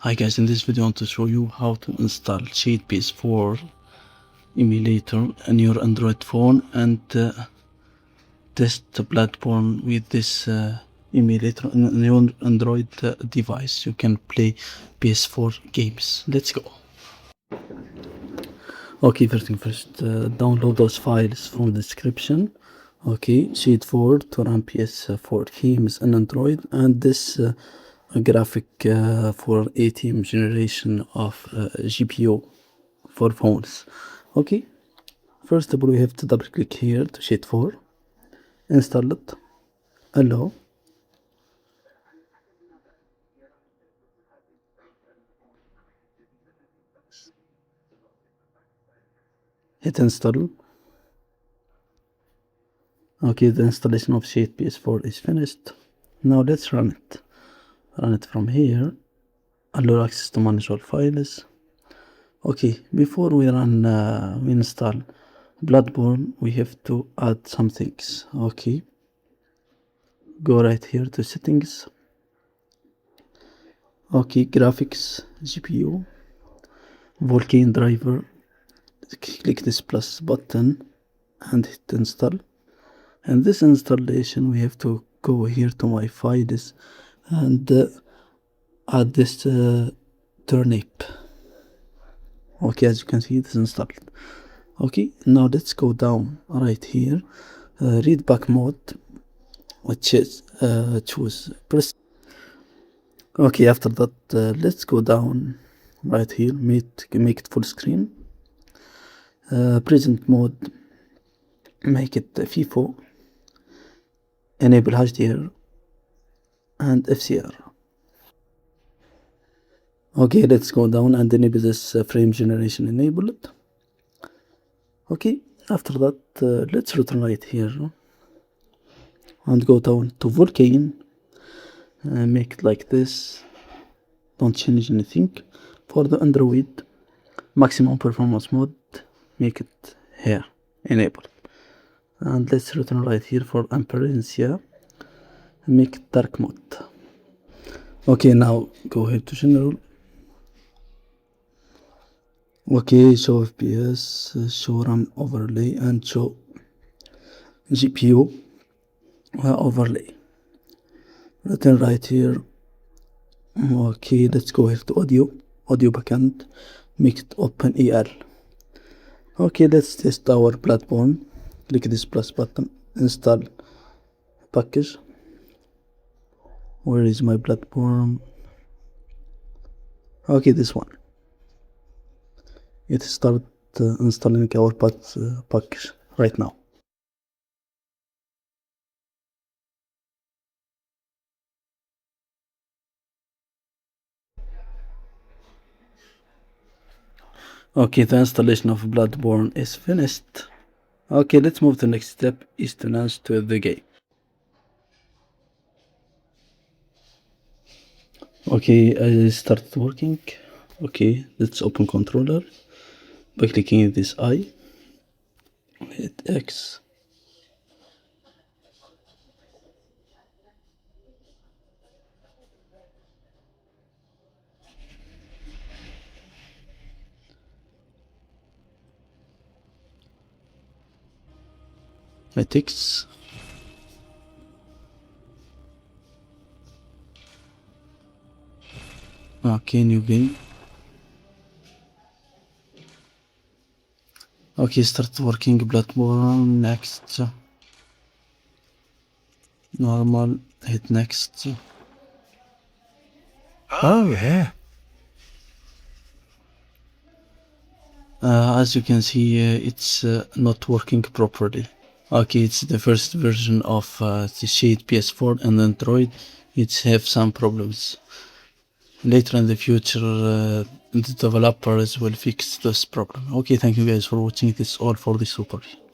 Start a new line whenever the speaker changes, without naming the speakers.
Hi guys, in this video I want to show you how to install Shade PS4 emulator on your Android phone and test Bloodborne with this emulator on your Android device. You can play PS4 games. Let's go. Okay, first thing first, download those files from the description. Okay, Shade 4 to run PS4 games on Android, and this graphic for 18th generation of GPU for phones. Okay, first of all we have to double click here to Shade 4, install it, allow, hit install. Okay, the installation of Shade PS4 is finished. Now let's run it. Run it from here, allow access to manage all files. Okay, before we run, we install Bloodborne, we have to add some things. Okay, go right here to settings. Okay, graphics, GPU, Volcane driver. Click this plus button and hit install. And this installation, we have to go here to my files and add this turnip. Okay, as you can see, it is installed. Okay, now let's go down right here, read back mode, which is choose press. Okay, after that let's go down right here, make it full screen, present mode, make it FIFO, enable HDR and FCR. Okay, let's go down and enable this frame generation, enable it. Okay, after that let's return right here and go down to Volcane, make it like this, don't change anything. For the Android maximum performance mode, make it here, enable. And let's return right here for Amperencia, make it dark mode. Okay, now go here to general. Okay, show FPS, show RAM overlay and show GPU overlay. Return right here. Okay, let's go here to audio backend, make it OpenEL. Okay, let's test our Bloodborne. Click this plus button, install package. Where is my Bloodborne? Okay, this one. It started installing our package right now. Okay, the installation of Bloodborne is finished. Okay, let's move to the next step, is to launch to the game. Okay, I started working. Okay, let's open controller by clicking this I, hit X. Hit X. Okay, new game. Okay, start working Bloodborne, next. Normal, hit next.
Oh, yeah.
As you can see, it's not working properly. Okay, it's the first version of the Shade PS4 and Android. It's have some problems. Later in the future, the developers will fix this problem. Okay, thank you guys for watching. This all for this tutorial.